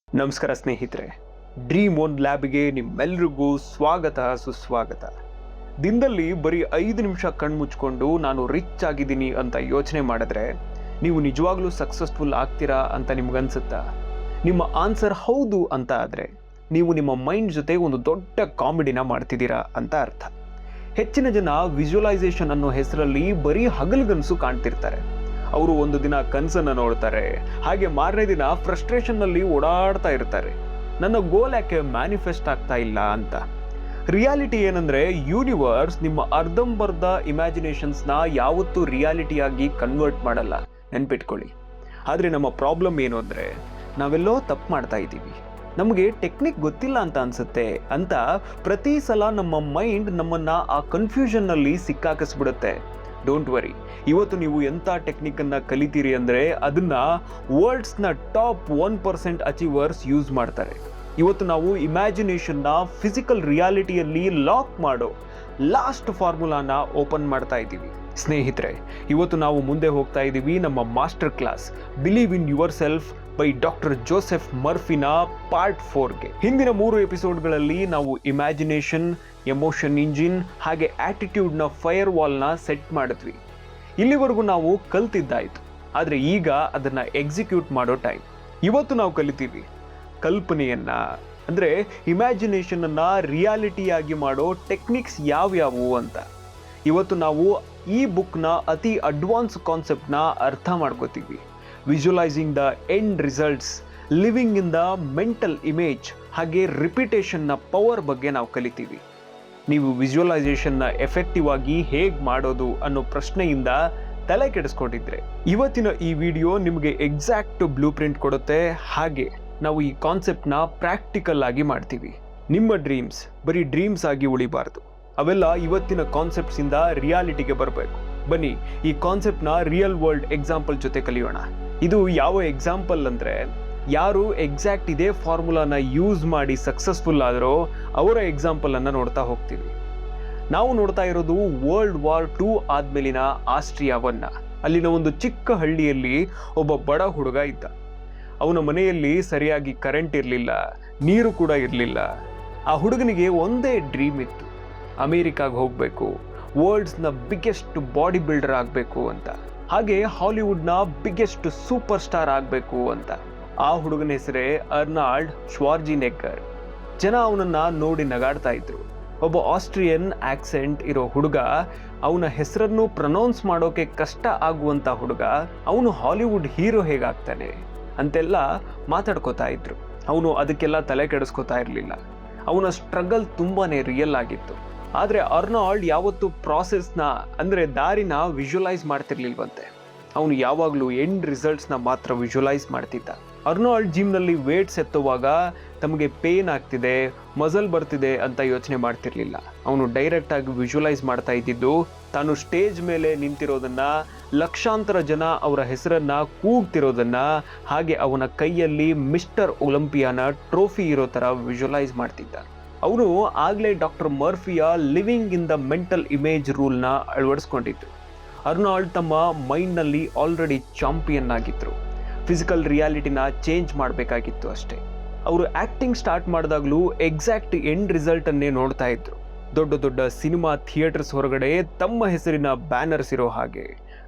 ನಮಸ್ಕಾರ ಸ್ನೇಹಿತರೆ, dream one ಲ್ಯಾಬ್ಗೆ ನಿಮ್ಮೆಲ್ರಿಗೂ ಸ್ವಾಗತ ಸುಸ್ವಾಗತ. ದಿನದಲ್ಲಿ ಬರೀ 5 ನಿಮಿಷ ಕಣ್ಮುಚ್ಕೊಂಡು ನಾನು ರಿಚ್ ಆಗಿದ್ದೀನಿ ಅಂತ ಯೋಚನೆ ಮಾಡಿದ್ರೆ ನೀವು ನಿಜವಾಗ್ಲೂ ಸಕ್ಸಸ್ಫುಲ್ ಆಗ್ತೀರಾ ಅಂತ ನಿಮ್ಗನ್ಸುತ್ತಾ? ನಿಮ್ಮ ಆನ್ಸರ್ ಹೌದು ಅಂತ ಆದರೆ ನೀವು ನಿಮ್ಮ ಮೈಂಡ್ ಜೊತೆ ಒಂದು ದೊಡ್ಡ ಕಾಮಿಡಿನ ಮಾಡ್ತಿದ್ದೀರಾ ಅಂತ ಅರ್ಥ. ಹೆಚ್ಚಿನ ಜನ ವಿಜುವಲೈಸೇಷನ್ ಅನ್ನೋ ಹೆಸರಲ್ಲಿ ಬರೀ ಹಗಲುಗನಸು ಕಾಣ್ತಿರ್ತಾರೆ. ಅವರು ಒಂದು ದಿನ ಕನಸನ್ನು ನೋಡ್ತಾರೆ, ಹಾಗೆ ಮಾರನೇ ದಿನ ಫ್ರಸ್ಟ್ರೇಷನ್ನಲ್ಲಿ ಓಡಾಡ್ತಾ ಇರ್ತಾರೆ, ನನ್ನ ಗೋಲ್ ಯಾಕೆ ಮ್ಯಾನಿಫೆಸ್ಟ್ ಆಗ್ತಾ ಇಲ್ಲ ಅಂತ. ರಿಯಾಲಿಟಿ ಏನಂದ್ರೆ, ಯೂನಿವರ್ಸ್ ನಿಮ್ಮ ಅರ್ಧಂಬರ್ಧ ಇಮ್ಯಾಜಿನೇಷನ್ಸ್ನ ಯಾವತ್ತೂ ರಿಯಾಲಿಟಿಯಾಗಿ ಕನ್ವರ್ಟ್ ಮಾಡಲ್ಲ, ನೆನ್ಪಿಟ್ಕೊಳ್ಳಿ. ಆದರೆ ನಮ್ಮ ಪ್ರಾಬ್ಲಮ್ ಏನು ಅಂದರೆ, ನಾವೆಲ್ಲೋ ತಪ್ಪು ಮಾಡ್ತಾ ಇದ್ದೀವಿ, ನಮಗೆ ಟೆಕ್ನಿಕ್ ಗೊತ್ತಿಲ್ಲ ಅಂತ ಅನ್ಸುತ್ತೆ ಅಂತ ಪ್ರತಿ ಸಲ ನಮ್ಮ ಮೈಂಡ್ ನಮ್ಮನ್ನ ಆ ಕನ್ಫ್ಯೂಷನ್ನಲ್ಲಿ ಸಿಕ್ಕಾಕಿಸ್ಬಿಡುತ್ತೆ. ಡೋಂಟ್ ವರಿ, ಇವತ್ತು ನೀವು ಎಂಥ ಟೆಕ್ನಿಕನ್ನು ಕಲಿತೀರಿ ಅಂದರೆ ಅದನ್ನ ವರ್ಲ್ಡ್ಸ್ನ ಟಾಪ್ 1% ಅಚೀವರ್ಸ್ ಯೂಸ್ ಮಾಡ್ತಾರೆ. ಇವತ್ತು ನಾವು ಇಮ್ಯಾಜಿನೇಷನ್ನ ಫಿಸಿಕಲ್ ರಿಯಾಲಿಟಿಯಲ್ಲಿ ಲಾಕ್ ಮಾಡೋ ಲಾಸ್ಟ್ ಫಾರ್ಮುಲಾನ ಓಪನ್ ಮಾಡ್ತಾ ಇದ್ದೀವಿ. ಸ್ನೇಹಿತರೆ, ಇವತ್ತು ನಾವು ಮುಂದೆ ಹೋಗ್ತಾ ಇದ್ದೀವಿ ನಮ್ಮ master class believe in yourself by doctor Joseph ಮರ್ಫಿನ ಪಾರ್ಟ್ 4ಗೆ. ಹಿಂದಿನ 3 ಎಪಿಸೋಡ್ಗಳಲ್ಲಿ ನಾವು ಇಮ್ಯಾಜಿನೇಷನ್, ಎಮೋಷನ್ ಇಂಜಿನ್ ಹಾಗೆ ಆಟಿಟ್ಯೂಡ್ನ ಫೈರ್ ವಾಲ್ನ ಸೆಟ್ ಮಾಡಿದ್ವಿ. ಇಲ್ಲಿವರೆಗೂ ನಾವು ಕಲ್ತಿದ್ದಾಯಿತು, ಆದರೆ ಈಗ ಅದನ್ನು ಎಕ್ಸಿಕ್ಯೂಟ್ ಮಾಡೋ ಟೈಮ್. ಇವತ್ತು ನಾವು ಕಲಿತೀವಿ ಕಲ್ಪನೆಯನ್ನ, ಅಂದರೆ ಇಮ್ಯಾಜಿನೇಷನನ್ನು ರಿಯಾಲಿಟಿಯಾಗಿ ಮಾಡೋ ಟೆಕ್ನಿಕ್ಸ್ ಯಾವ್ಯಾವು ಅಂತ. ಇವತ್ತು ನಾವು ಈ ಬುಕ್ನ ಅತಿ ಅಡ್ವಾನ್ಸ್ ಕಾನ್ಸೆಪ್ಟ್ನ ಅರ್ಥ ಮಾಡ್ಕೋತೀವಿ. Visualising the end results, living in the mental image ಹಾಗೆ ರಿಪಿಟೇಷನ್ನ ಪವರ್ ಬಗ್ಗೆ ನಾವು ಕಲಿತೀವಿ. ನೀವು ವಿಜುವಲೈಸೇಷನ್ನ ಎಫೆಕ್ಟಿವ್ ಆಗಿ ಹೇಗೆ ಮಾಡೋದು ಅನ್ನೋ ಪ್ರಶ್ನೆಯಿಂದ ತಲೆ ಕೆಡಿಸ್ಕೊಂಡಿದ್ರೆ ಇವತ್ತಿನ ಈ ವಿಡಿಯೋ ನಿಮಗೆ ಎಕ್ಸಾಕ್ಟ್ ಬ್ಲೂ ಪ್ರಿಂಟ್ ಕೊಡುತ್ತೆ. ಹಾಗೆ ನಾವು ಈ ಕಾನ್ಸೆಪ್ಟ್ನ ಪ್ರಾಕ್ಟಿಕಲ್ ಆಗಿ ಮಾಡ್ತೀವಿ. ನಿಮ್ಮ ಡ್ರೀಮ್ಸ್ ಬರೀ ಡ್ರೀಮ್ಸ್ ಆಗಿ ಉಳಿಬಾರ್ದು, ಅವೆಲ್ಲ ಇವತ್ತಿನ ಕಾನ್ಸೆಪ್ಟ್ಸಿಂದ ರಿಯಾಲಿಟಿಗೆ ಬರಬೇಕು. ಬನ್ನಿ ಈ ಕಾನ್ಸೆಪ್ಟ್ನ ರಿಯಲ್ ವರ್ಲ್ಡ್ ಎಕ್ಸಾಂಪಲ್ ಜೊತೆ ಕಲಿಯೋಣ. ಇದು ಯಾವ ಎಕ್ಸಾಂಪಲ್ ಅಂದರೆ, ಯಾರು ಎಕ್ಸಾಕ್ಟ್ ಇದೇ ಫಾರ್ಮುಲಾನ ಯೂಸ್ ಮಾಡಿ ಸಕ್ಸಸ್ಫುಲ್ ಆದರೋ ಅವರ ಎಕ್ಸಾಂಪಲನ್ನು ನೋಡ್ತಾ ಹೋಗ್ತೀವಿ. ನಾವು ನೋಡ್ತಾ ಇರೋದು ವರ್ಲ್ಡ್ ವಾರ್ 2 ಆದಮೇಲಿನ ಆಸ್ಟ್ರಿಯಾವನ್ನ. ಅಲ್ಲಿನ ಒಂದು ಚಿಕ್ಕ ಹಳ್ಳಿಯಲ್ಲಿ ಒಬ್ಬ ಬಡ ಹುಡುಗ ಇದ್ದ. ಅವನ ಮನೆಯಲ್ಲಿ ಸರಿಯಾಗಿ ಕರೆಂಟ್ ಇರಲಿಲ್ಲ, ನೀರು ಕೂಡ ಇರಲಿಲ್ಲ. ಆ ಹುಡುಗನಿಗೆ ಒಂದೇ ಡ್ರೀಮ್ ಇತ್ತು, ಅಮೇರಿಕಾಗೆ ಹೋಗಬೇಕು, ವರ್ಲ್ಡ್ಸ್ನ ಬಿಗ್ಗೆಸ್ಟ್ ಬಾಡಿ ಬಿಲ್ಡರ್ ಆಗಬೇಕು ಅಂತ, ಹಾಗೆ ಹಾಲಿವುಡ್ನ ಬಿಗ್ಗೆಸ್ಟ್ ಸೂಪರ್ ಸ್ಟಾರ್ ಆಗಬೇಕು ಅಂತ. ಆ ಹುಡುಗನ ಹೆಸರೇ ಅರ್ನಾಲ್ಡ್ ಶ್ವಾರ್ಜಿನೆಗ್ಗರ್. ಜನ ಅವನನ್ನು ನೋಡಿ ನಗಾಡ್ತಾ ಇದ್ರು. ಒಬ್ಬ ಆಸ್ಟ್ರಿಯನ್ ಆಕ್ಸೆಂಟ್ ಇರೋ ಹುಡುಗ, ಅವನ ಹೆಸರನ್ನು ಪ್ರೊನೌನ್ಸ್ ಮಾಡೋಕೆ ಕಷ್ಟ ಆಗುವಂಥ ಹುಡುಗ, ಅವನು ಹಾಲಿವುಡ್ ಹೀರೋ ಹೇಗಾಗ್ತಾನೆ ಅಂತೆಲ್ಲ ಮಾತಾಡ್ಕೋತಾ ಇದ್ರು. ಅವನು ಅದಕ್ಕೆಲ್ಲ ತಲೆ ಕೆಡಿಸ್ಕೋತಾ ಇರಲಿಲ್ಲ. ಅವನ ಸ್ಟ್ರಗಲ್ ತುಂಬಾ ರಿಯಲ್ ಆಗಿತ್ತು. ಆದರೆ ಅರ್ನಾಲ್ಡ್ ಯಾವತ್ತೂ ಪ್ರಾಸೆಸ್ನ, ಅಂದರೆ ದಾರಿನ ವಿಜುವಲೈಸ್ ಮಾಡ್ತಿರ್ಲಿಲ್ವಂತೆ. ಅವನು ಯಾವಾಗಲೂ ಎಂಡ್ ರಿಸಲ್ಟ್ಸ್ನ ಮಾತ್ರ ವಿಜುವಲೈಸ್ ಮಾಡ್ತಿದ್ದ. ಅರ್ನಾಲ್ಡ್ ಜಿಮ್ನಲ್ಲಿ ವೇಟ್ಸ್ ಎತ್ತುವಾಗ ತಮಗೆ ಪೇನ್ ಆಗ್ತಿದೆ, ಮಸಲ್ ಬರ್ತಿದೆ ಅಂತ ಯೋಚನೆ ಮಾಡ್ತಿರ್ಲಿಲ್ಲ. ಅವನು ಡೈರೆಕ್ಟಾಗಿ ವಿಜುವಲೈಸ್ ಮಾಡ್ತಾ ಇದ್ದಿದ್ದು ತಾನು ಸ್ಟೇಜ್ ಮೇಲೆ ನಿಂತಿರೋದನ್ನ, ಲಕ್ಷಾಂತರ ಜನ ಅವರ ಹೆಸರನ್ನ ಕೂಗ್ತಿರೋದನ್ನ, ಹಾಗೆ ಅವನ ಕೈಯಲ್ಲಿ ಮಿಸ್ಟರ್ ಒಲಿಂಪಿಯಾನ ಟ್ರೋಫಿ ಇರೋ ಥರ ವಿಜುವಲೈಸ್ ಮಾಡ್ತಿದ್ದ. ಅವನು ಆಗಲೇ ಡಾಕ್ಟರ್ ಮರ್ಫಿಯ living in the mental image ರೂಲ್ನ ಅಳವಡಿಸ್ಕೊಂಡಿದ್ರು. ಅರ್ನಾಲ್ಡ್ ತಮ್ಮ ಮೈಂಡ್ನಲ್ಲಿ ಆಲ್ರೆಡಿ ಚಾಂಪಿಯನ್ ಆಗಿದ್ರು. ಫಿಸಿಕಲ್ ರಿಯಾಲಿಟಿನ ಚೇಂಜ್ ಮಾಡಬೇಕಾಗಿತ್ತು ಅಷ್ಟೇ. ಅವರು ಆ್ಯಕ್ಟಿಂಗ್ ಸ್ಟಾರ್ಟ್ ಮಾಡಿದಾಗಲೂ ಎಕ್ಸಾಕ್ಟ್ ಎಂಡ್ ರಿಸಲ್ಟನ್ನೇ ನೋಡ್ತಾ ಇದ್ರು. ದೊಡ್ಡ ದೊಡ್ಡ ಸಿನಿಮಾ ಥಿಯೇಟರ್ಸ್ ಹೊರಗಡೆ ತಮ್ಮ ಹೆಸರಿನ ಬ್ಯಾನರ್ಸ್ ಇರೋ ಹಾಗೆ,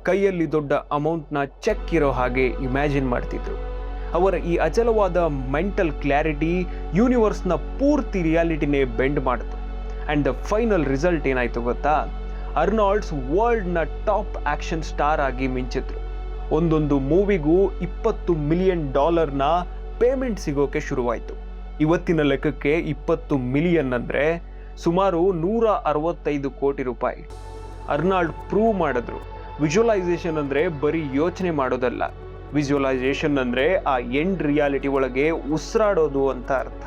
ಕೈಯಲ್ಲಿ ದೊಡ್ಡ ಅಮೌಂಟ್ನ ಚೆಕ್ ಇರೋ ಹಾಗೆ ಇಮ್ಯಾಜಿನ್ ಮಾಡ್ತಿದ್ರು. ಅವರ ಈ ಅಚಲವಾದ ಮೆಂಟಲ್ ಕ್ಲಾರಿಟಿ ಯೂನಿವರ್ಸ್ನ ಪೂರ್ತಿ ರಿಯಾಲಿಟಿನೇ ಬೆಂಡ್ ಮಾಡಿತು. ಆ್ಯಂಡ್ ದ ಫೈನಲ್ ರಿಸಲ್ಟ್ ಏನಾಯಿತು ಗೊತ್ತಾ? ಅರ್ನಾಲ್ಡ್ಸ್ ವರ್ಲ್ಡ್ನ ಟಾಪ್ ಆ್ಯಕ್ಷನ್ ಸ್ಟಾರ್ ಆಗಿ ಮಿಂಚಿದ್ರು. ಒಂದೊಂದು ಮೂವಿಗೂ $20 ಮಿಲಿಯನ್ ಪೇಮೆಂಟ್ ಸಿಗೋಕೆ ಶುರುವಾಯಿತು. ಇವತ್ತಿನ ಲೆಕ್ಕಕ್ಕೆ 20 ಮಿಲಿಯನ್ ಅಂದರೆ ಸುಮಾರು 165 ಕೋಟಿ ರೂಪಾಯಿ. ಅರ್ನಾಲ್ಡ್ ಪ್ರೂವ್ ಮಾಡಿದ್ರು, ವಿಜುವಲೈಸೇಷನ್ ಅಂದರೆ ಬರೀ ಯೋಚನೆ ಮಾಡೋದಲ್ಲ, ವಿಜುವಲೈಸೇಷನ್ ಅಂದರೆ ಆ ಎಂಡ್ ರಿಯಾಲಿಟಿ ಒಳಗೆ ಉಸಿರಾಡೋದು ಅಂತ ಅರ್ಥ.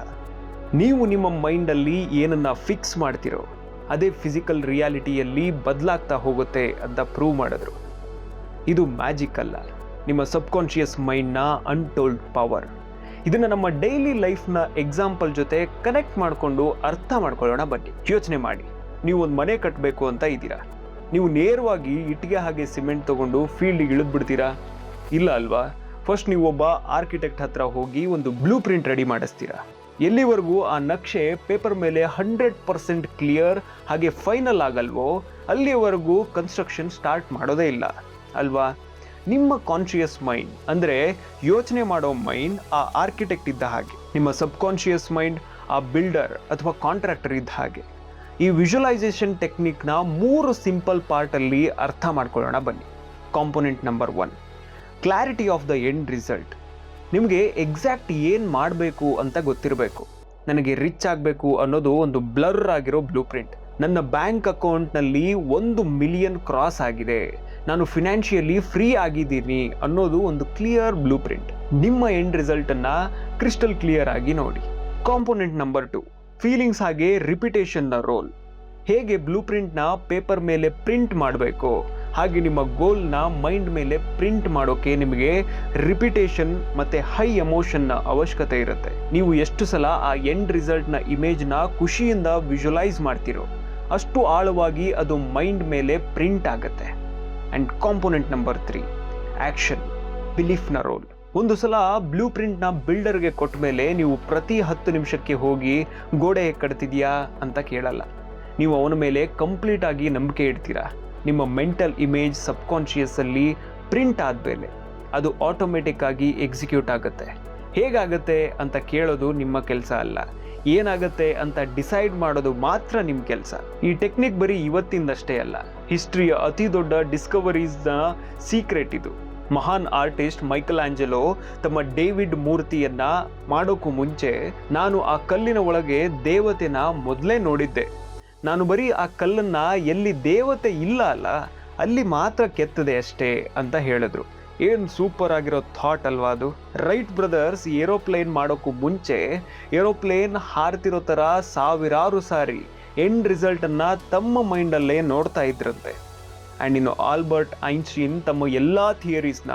ನೀವು ನಿಮ್ಮ ಮೈಂಡಲ್ಲಿ ಏನನ್ನ ಫಿಕ್ಸ್ ಮಾಡ್ತಿರೋ ಅದೇ ಫಿಸಿಕಲ್ ರಿಯಾಲಿಟಿಯಲ್ಲಿ ಬದಲಾಗ್ತಾ ಹೋಗುತ್ತೆ ಅಂತ ಪ್ರೂವ್ ಮಾಡಿದ್ರು. ಇದು ಮ್ಯಾಜಿಕ್ ಅಲ್ಲ, ನಿಮ್ಮ ಸಬ್ಕಾನ್ಷಿಯಸ್ ಮೈಂಡ್ನ ಅನ್ಟೋಲ್ಡ್ ಪವರ್. ಇದನ್ನು ನಮ್ಮ ಡೈಲಿ ಲೈಫ್ನ ಎಕ್ಸಾಂಪಲ್ ಜೊತೆ ಕನೆಕ್ಟ್ ಮಾಡಿಕೊಂಡು ಅರ್ಥ ಮಾಡ್ಕೊಳ್ಳೋಣ. ಬನ್ನಿ ಯೋಚನೆ ಮಾಡಿ. ನೀವು ಒಂದು ಮನೆ ಕಟ್ಟಬೇಕು ಅಂತ ಇದ್ದೀರಾ. ನೀವು ನೇರವಾಗಿ ಇಟ್ಟಿಗೆ ಹಾಗೆ ಸಿಮೆಂಟ್ ತೊಗೊಂಡು ಫೀಲ್ಡಿಗೆ ಇಳಿದ್ಬಿಡ್ತೀರಾ? ಇಲ್ಲ ಅಲ್ವಾ? ಫಸ್ಟ್ ನೀವು ಒಬ್ಬ ಆರ್ಕಿಟೆಕ್ಟ್ ಹತ್ರ ಹೋಗಿ ಒಂದು ಬ್ಲೂ ಪ್ರಿಂಟ್ ರೆಡಿ ಮಾಡಿಸ್ತೀರಾ. ಎಲ್ಲಿವರೆಗೂ ಆ ನಕ್ಷೆ ಪೇಪರ್ ಮೇಲೆ 100% ಕ್ಲಿಯರ್ ಹಾಗೆ ಫೈನಲ್ ಆಗಲ್ವೋ ಅಲ್ಲಿವರೆಗೂ ಕನ್ಸ್ಟ್ರಕ್ಷನ್ ಸ್ಟಾರ್ಟ್ ಮಾಡೋದೇ ಇಲ್ಲ ಅಲ್ವಾ? ನಿಮ್ಮ ಕಾನ್ಷಿಯಸ್ ಮೈಂಡ್ ಅಂದರೆ ಯೋಚನೆ ಮಾಡೋ ಮೈಂಡ್ ಆ ಆರ್ಕಿಟೆಕ್ಟ್ ಇದ್ದ ಹಾಗೆ, ನಿಮ್ಮ ಸಬ್ ಕಾನ್ಷಿಯಸ್ ಮೈಂಡ್ ಆ ಬಿಲ್ಡರ್ ಅಥವಾ ಕಾಂಟ್ರಾಕ್ಟರ್ ಇದ್ದ ಹಾಗೆ. ಈ ವಿಜುವಲೈಸೇಷನ್ ಟೆಕ್ನಿಕ್ನ 3 ಸಿಂಪಲ್ ಪಾರ್ಟಲ್ಲಿ ಅರ್ಥ ಮಾಡ್ಕೊಳ್ಳೋಣ ಬನ್ನಿ. Component number 1, clarity of the end result. ನಿಮಗೆ ಎಕ್ಸಾಕ್ಟ್ ಏನು ಮಾಡಬೇಕು ಅಂತ ಗೊತ್ತಿರಬೇಕು. ನನಗೆ ರಿಚ್ ಆಗಬೇಕು ಅನ್ನೋದು ಒಂದು ಬ್ಲರ್ ಆಗಿರೋ ಬ್ಲೂ ಪ್ರಿಂಟ್. ನನ್ನ ಬ್ಯಾಂಕ್ ಅಕೌಂಟ್ನಲ್ಲಿ 1 ಮಿಲಿಯನ್ ಕ್ರಾಸ್ ಆಗಿದೆ, ನಾನು ಫಿನಾನ್ಷಿಯಲಿ ಫ್ರೀ ಆಗಿದ್ದೀನಿ ಅನ್ನೋದು ಒಂದು ಕ್ಲಿಯರ್ ಬ್ಲೂ ಪ್ರಿಂಟ್. ನಿಮ್ಮ ಎಂಡ್ ರಿಸಲ್ಟನ್ನು ಕ್ರಿಸ್ಟಲ್ ಕ್ಲಿಯರ್ ಆಗಿ ನೋಡಿ. ಕಾಂಪೊನೆಂಟ್ ನಂಬರ್ 2, ಫೀಲಿಂಗ್ಸ್ ಹಾಗೆ ರಿಪಿಟೇಷನ್ನ ರೋಲ್. ಹೇಗೆ ಬ್ಲೂ ಪ್ರಿಂಟ್ನ ಪೇಪರ್ ಮೇಲೆ ಪ್ರಿಂಟ್ ಮಾಡಬೇಕು ಹಾಗೆ ನಿಮ್ಮ ಗೋಲ್ನ ಮೈಂಡ್ ಮೇಲೆ ಪ್ರಿಂಟ್ ಮಾಡೋಕೆ ನಿಮಗೆ ರಿಪಿಟೇಷನ್ ಮತ್ತು ಹೈ ಎಮೋಷನ್ನ ಅವಶ್ಯಕತೆ ಇರುತ್ತೆ. ನೀವು ಎಷ್ಟು ಸಲ ಆ ಎಂಡ್ ರಿಸಲ್ಟ್ನ ಇಮೇಜ್ನ ಖುಷಿಯಿಂದ ವಿಜುವಲೈಸ್ ಮಾಡ್ತಿರೋ ಅಷ್ಟು ಆಳವಾಗಿ ಅದು ಮೈಂಡ್ ಮೇಲೆ ಪ್ರಿಂಟ್ ಆಗುತ್ತೆ. ಆ್ಯಂಡ್ ಕಾಂಪೊನೆಂಟ್ ನಂಬರ್ 3, ಆ್ಯಕ್ಷನ್, ಬಿಲೀಫ್ನ ರೋಲ್. ಒಂದು ಸಲ ಬ್ಲೂ ಪ್ರಿಂಟ್ನ ಬಿಲ್ಡರ್ಗೆ ಕೊಟ್ಟ ಮೇಲೆ ನೀವು ಪ್ರತಿ 10 ನಿಮಿಷಕ್ಕೆ ಹೋಗಿ ಗೋಡೆ ಹೇಗೆ ಕಟ್ತಿದ್ಯಾ ಅಂತ ಕೇಳಲ್ಲ. ನೀವು ಅವನ ಮೇಲೆ ಕಂಪ್ಲೀಟ್ ಆಗಿ ನಂಬಿಕೆ ಇಡ್ತೀರಾ. ನಿಮ್ಮ ಮೆಂಟಲ್ ಇಮೇಜ್ ಸಬ್ಕಾನ್ಷಿಯಸ್ಸಲ್ಲಿ ಪ್ರಿಂಟ್ ಆದಮೇಲೆ ಅದು ಆಟೋಮೆಟಿಕ್ ಆಗಿ ಎಕ್ಸಿಕ್ಯೂಟ್ ಆಗುತ್ತೆ. ಹೇಗಾಗುತ್ತೆ ಅಂತ ಕೇಳೋದು ನಿಮ್ಮ ಕೆಲಸ ಅಲ್ಲ, ಏನಾಗುತ್ತೆ ಅಂತ ಡಿಸೈಡ್ ಮಾಡೋದು ಮಾತ್ರ ನಿಮ್ಮ ಕೆಲಸ. ಈ ಟೆಕ್ನಿಕ್ ಬರೀ ಇವತ್ತಿಂದಷ್ಟೇ ಅಲ್ಲ, ಹಿಸ್ಟ್ರಿಯ ಅತಿ ದೊಡ್ಡ ಡಿಸ್ಕವರೀಸ್ನ ಸೀಕ್ರೆಟ್ ಇದು. ಮಹಾನ್ ಆರ್ಟಿಸ್ಟ್ ಮೈಕಲ್ ಆಂಜೆಲೋ ತಮ್ಮ ಡೇವಿಡ್ ಮೂರ್ತಿಯನ್ನ ಮಾಡೋಕ್ಕೂ ಮುಂಚೆ ನಾನು ಆ ಕಲ್ಲಿನ ಒಳಗೆ ದೇವತೆನ ಮೊದಲೇ ನೋಡಿದ್ದೆ, ನಾನು ಬರೀ ಆ ಕಲ್ಲನ್ನ ಎಲ್ಲಿ ದೇವತೆ ಇಲ್ಲ ಅಲ್ಲ ಅಲ್ಲಿ ಮಾತ್ರ ಕೆತ್ತದೆ ಅಷ್ಟೇ ಅಂತ ಹೇಳಿದ್ರು. ಏನು ಸೂಪರ್ ಆಗಿರೋ ಥಾಟ್ ಅಲ್ವಾ ಅದು? ರೈಟ್ ಬ್ರದರ್ಸ್ ಏರೋಪ್ಲೇನ್ ಮಾಡೋಕ್ಕೂ ಮುಂಚೆ ಏರೋಪ್ಲೇನ್ ಹಾರ್ತಿರೋ ಥರ ಸಾವಿರಾರು ಸಾರಿ ಎಂಡ್ ರಿಸಲ್ಟನ್ನು ತಮ್ಮ ಮೈಂಡಲ್ಲೇ ನೋಡ್ತಾ ಇದ್ರಂತೆ. ಆ್ಯಂಡ್ ಇನ್ನು ಆಲ್ಬರ್ಟ್ ಐನ್ಸ್ಟೀನ್ ತಮ್ಮ ಎಲ್ಲ ಥಿಯರೀಸ್ನ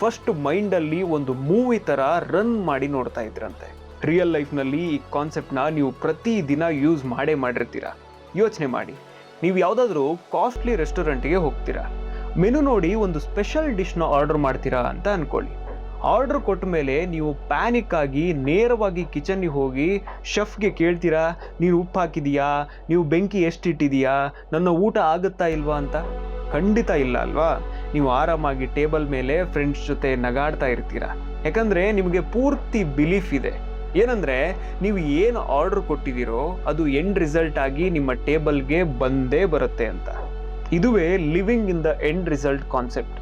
ಫಸ್ಟ್ ಮೈಂಡಲ್ಲಿ ಒಂದು ಮೂವಿ ಥರ ರನ್ ಮಾಡಿ ನೋಡ್ತಾ ಇದ್ರಂತೆ. ರಿಯಲ್ ಲೈಫ್ನಲ್ಲಿ ಈ ಕಾನ್ಸೆಪ್ಟ್ನ ನೀವು ಪ್ರತಿ ದಿನ ಯೂಸ್ ಮಾಡಿರ್ತೀರ. ಯೋಚನೆ ಮಾಡಿ, ನೀವು ಯಾವುದಾದ್ರೂ ಕಾಸ್ಟ್ಲಿ ರೆಸ್ಟೋರೆಂಟ್ಗೆ ಹೋಗ್ತೀರಾ, ಮೆನು ನೋಡಿ ಒಂದು ಸ್ಪೆಷಲ್ ಡಿಶ್ನ ಆರ್ಡರ್ ಮಾಡ್ತೀರಾ ಅಂತ ಅಂದ್ಕೊಳ್ಳಿ. ಆರ್ಡರ್ ಕೊಟ್ಟ ಮೇಲೆ ನೀವು ಪ್ಯಾನಿಕ್ ಆಗಿ ನೇರವಾಗಿ ಕಿಚನ್ಗೆ ಹೋಗಿ ಶೆಫ್ಗೆ ಕೇಳ್ತೀರಾ, ನೀನು ಉಪ್ಪು ಹಾಕಿದೀಯಾ, ನೀವು ಬೆಂಕಿ ಎಷ್ಟಿಟ್ಟಿದೀಯಾ, ನನ್ನ ಊಟ ಆಗುತ್ತಾ ಇಲ್ವಾ ಅಂತ? ಖಂಡಿತ ಇಲ್ಲ ಅಲ್ವಾ? ನೀವು ಆರಾಮಾಗಿ ಟೇಬಲ್ ಮೇಲೆ ಫ್ರೆಂಡ್ಸ್ ಜೊತೆ ನಗಾಡ್ತಾ ಇರ್ತೀರಾ. ಯಾಕಂದರೆ ನಿಮಗೆ ಪೂರ್ತಿ ಬಿಲೀಫ್ ಇದೆ ಏನಂದರೆ ನೀವು ಏನು ಆರ್ಡರ್ ಕೊಟ್ಟಿದ್ದೀರೋ ಅದು ಎಂಡ್ ರಿಸಲ್ಟ್ ಆಗಿ ನಿಮ್ಮ ಟೇಬಲ್ಗೆ ಬಂದೇ ಬರುತ್ತೆ ಅಂತ. ಇದುವೇ living in the end result concept.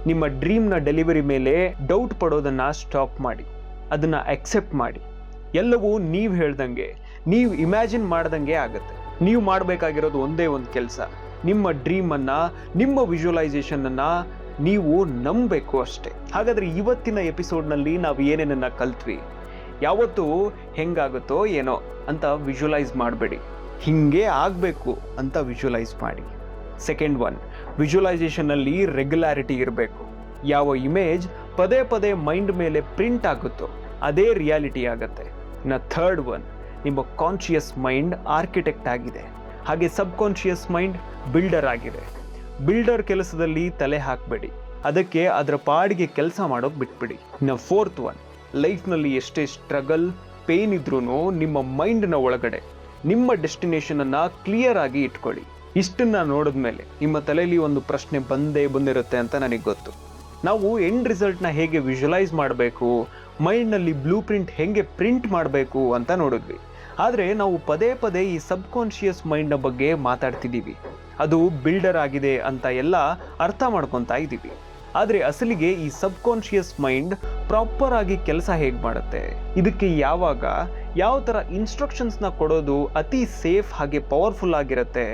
ನಿಮ್ಮ ಡ್ರೀಮ್ನ ಡೆಲಿವರಿ ಮೇಲೆ ಡೌಟ್ ಪಡೋದನ್ನು ಸ್ಟಾಪ್ ಮಾಡಿ, ಅದನ್ನು ಅಕ್ಸೆಪ್ಟ್ ಮಾಡಿ. ಎಲ್ಲವೂ ನೀವು ಹೇಳ್ದಂಗೆ, ನೀವು ಇಮ್ಯಾಜಿನ್ ಮಾಡ್ದಂಗೆ ಆಗುತ್ತೆ. ನೀವು ಮಾಡಬೇಕಾಗಿರೋದು ಒಂದೇ ಒಂದು ಕೆಲಸ, ನಿಮ್ಮ ಡ್ರೀಮನ್ನು, ನಿಮ್ಮ ವಿಜುವಲೈಸೇಷನನ್ನು ನೀವು ನಂಬಬೇಕು ಅಷ್ಟೇ. ಹಾಗಾದರೆ ಇವತ್ತಿನ ಎಪಿಸೋಡ್ನಲ್ಲಿ ನಾವು ಏನೇನನ್ನು ಕಲ್ತ್ವಿ? ಯಾವತ್ತೂ ಹೆಂಗಾಗುತ್ತೋ ಏನೋ ಅಂತ ವಿಜುವಲೈಸ್ ಮಾಡಬೇಡಿ, ಹೀಗೆ ಆಗಬೇಕು ಅಂತ ವಿಜುವಲೈಸ್ ಮಾಡಿ. ಸೆಕೆಂಡ್ 1, ವಿಜುವಲೈಸೇಷನಲ್ಲಿ ರೆಗ್ಯುಲಾರಿಟಿ ಇರಬೇಕು. ಯಾವ ಇಮೇಜ್ ಪದೇ ಪದೇ ಮೈಂಡ್ ಮೇಲೆ ಪ್ರಿಂಟ್ ಆಗುತ್ತೋ ಅದೇ ರಿಯಾಲಿಟಿ ಆಗುತ್ತೆ. ಇನ್ನು ಥರ್ಡ್ 1, ನಿಮ್ಮ ಕಾನ್ಷಿಯಸ್ ಮೈಂಡ್ ಆರ್ಕಿಟೆಕ್ಟ್ ಆಗಿದೆ, ಹಾಗೆ ಸಬ್ ಕಾನ್ಷಿಯಸ್ ಮೈಂಡ್ ಬಿಲ್ಡರ್ ಆಗಿದೆ. ಬಿಲ್ಡರ್ ಕೆಲಸದಲ್ಲಿ ತಲೆ ಹಾಕಬೇಡಿ, ಅದಕ್ಕೆ ಅದರ ಪಾಡಿಗೆ ಕೆಲಸ ಮಾಡೋಕೆ ಬಿಟ್ಬಿಡಿ. ಇನ್ನು ಫೋರ್ತ್ 1, ಲೈಫ್ನಲ್ಲಿ ಎಷ್ಟೇ ಸ್ಟ್ರಗಲ್ ಪೇನ್ ಇದ್ರೂ ನಿಮ್ಮ ಮೈಂಡ್ನ ಒಳಗಡೆ ನಿಮ್ಮ ಡೆಸ್ಟಿನೇಷನನ್ನು ಕ್ಲಿಯರ್ ಆಗಿ ಇಟ್ಕೊಳ್ಳಿ. ಇಷ್ಟನ್ನು ನೋಡಿದ್ಮೇಲೆ ನಿಮ್ಮ ತಲೆಯಲ್ಲಿ ಒಂದು ಪ್ರಶ್ನೆ ಬಂದಿರುತ್ತೆ ಅಂತ ನನಗೆ ಗೊತ್ತು. ನಾವು ಎಂಡ್ ರಿಸಲ್ಟ್ನ ಹೇಗೆ ವಿಜುವಲೈಸ್ ಮಾಡಬೇಕು, ಮೈಂಡ್ನಲ್ಲಿ ಬ್ಲೂ ಪ್ರಿಂಟ್ ಹೇಗೆ ಪ್ರಿಂಟ್ ಮಾಡಬೇಕು ಅಂತ ನೋಡಿದ್ವಿ. ಆದರೆ ನಾವು ಪದೇ ಪದೇ ಈ ಸಬ್ಕಾನ್ಷಿಯಸ್ ಮೈಂಡ್ನ ಬಗ್ಗೆ ಮಾತಾಡ್ತಿದ್ದೀವಿ. ಅದು ಬಿಲ್ಡರ್ ಆಗಿದೆ ಅಂತ ಎಲ್ಲ ಅರ್ಥ ಮಾಡ್ಕೊತಾ ಇದ್ದೀವಿ. ಆದರೆ ಅಸಲಿಗೆ ಈ ಸಬ್ಕಾನ್ಷಿಯಸ್ ಮೈಂಡ್ ಪ್ರಾಪರ್ ಆಗಿ ಕೆಲಸ ಹೇಗೆ ಮಾಡುತ್ತೆ, ಇದಕ್ಕೆ ಯಾವಾಗ ಯಾವ ಥರ ಇನ್ಸ್ಟ್ರಕ್ಷನ್ಸ್ನ ಕೊಡೋದು ಅತಿ ಸೇಫ್ ಹಾಗೆ ಪವರ್ಫುಲ್ ಆಗಿರುತ್ತೆ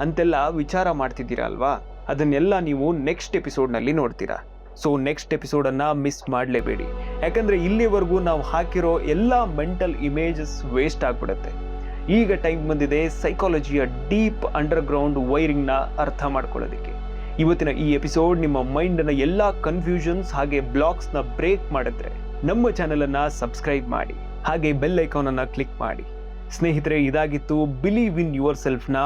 ಅಂತೆಲ್ಲ ವಿಚಾರ ಮಾಡ್ತಿದ್ದೀರಾ ಅಲ್ವಾ? ಅದನ್ನೆಲ್ಲ ನೀವು ನೆಕ್ಸ್ಟ್ ಎಪಿಸೋಡ್ನಲ್ಲಿ ನೋಡ್ತೀರಾ. ಸೊ ನೆಕ್ಸ್ಟ್ ಎಪಿಸೋಡನ್ನು ಮಿಸ್ ಮಾಡಲೇಬೇಡಿ, ಯಾಕಂದರೆ ಇಲ್ಲಿವರೆಗೂ ನಾವು ಹಾಕಿರೋ ಎಲ್ಲ ಮೆಂಟಲ್ ಇಮೇಜಸ್ ವೇಸ್ಟ್ ಆಗಿಬಿಡುತ್ತೆ. ಈಗ ಟೈಮ್ ಬಂದಿದೆ ಸೈಕಾಲಜಿಯ ಡೀಪ್ ಅಂಡರ್ಗ್ರೌಂಡ್ ವೈರಿಂಗ್ನ ಅರ್ಥ ಮಾಡ್ಕೊಳ್ಳೋದಕ್ಕೆ. ಇವತ್ತಿನ ಈ ಎಪಿಸೋಡ್ ನಿಮ್ಮ ಮೈಂಡ್ನ ಎಲ್ಲ ಕನ್ಫ್ಯೂಷನ್ಸ್ ಹಾಗೆ ಬ್ಲಾಕ್ಸ್ನ ಬ್ರೇಕ್ ಮಾಡಿದ್ರೆ ನಮ್ಮ ಚಾನಲನ್ನು ಸಬ್ಸ್ಕ್ರೈಬ್ ಮಾಡಿ, ಹಾಗೆ ಬೆಲ್ ಐಕಾನನ್ನು ಕ್ಲಿಕ್ ಮಾಡಿ. ಸ್ನೇಹಿತರೆ, ಇದಾಗಿತ್ತು ಬಿಲೀವ್ ಇನ್ ಯುವರ್ ಸೆಲ್ಫ್ನ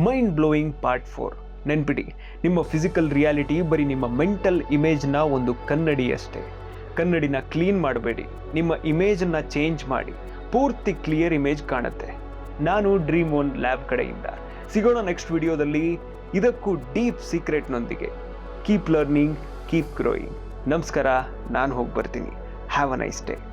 ಮೈಂಡ್ ಬ್ಲೋಯಿಂಗ್ ಪಾರ್ಟ್ 4. ನೆನ್ಪಿಡಿ, ನಿಮ್ಮ ಫಿಸಿಕಲ್ ರಿಯಾಲಿಟಿ ಬರೀ ನಿಮ್ಮ ಮೆಂಟಲ್ ಇಮೇಜ್ನ ಒಂದು ಕನ್ನಡಿ ಅಷ್ಟೇ. ಕನ್ನಡಿನ ಕ್ಲೀನ್ ಮಾಡಬೇಡಿ, ನಿಮ್ಮ ಇಮೇಜನ್ನು ಚೇಂಜ್ ಮಾಡಿ, ಪೂರ್ತಿ ಕ್ಲಿಯರ್ ಇಮೇಜ್ ಕಾಣುತ್ತೆ. ನಾನು ಡ್ರೀಮ್ ಓನ್ ಲ್ಯಾಬ್ ಕಡೆಯಿಂದ ಸಿಗೋಣ ನೆಕ್ಸ್ಟ್ ವಿಡಿಯೋದಲ್ಲಿ ಇದಕ್ಕೂ ಡೀಪ್ ಸೀಕ್ರೆಟ್ನೊಂದಿಗೆ. Keep learning, keep growing. ನಮಸ್ಕಾರ, ನಾನು ಹೋಗಿ ಬರ್ತೀನಿ. Have a nice day.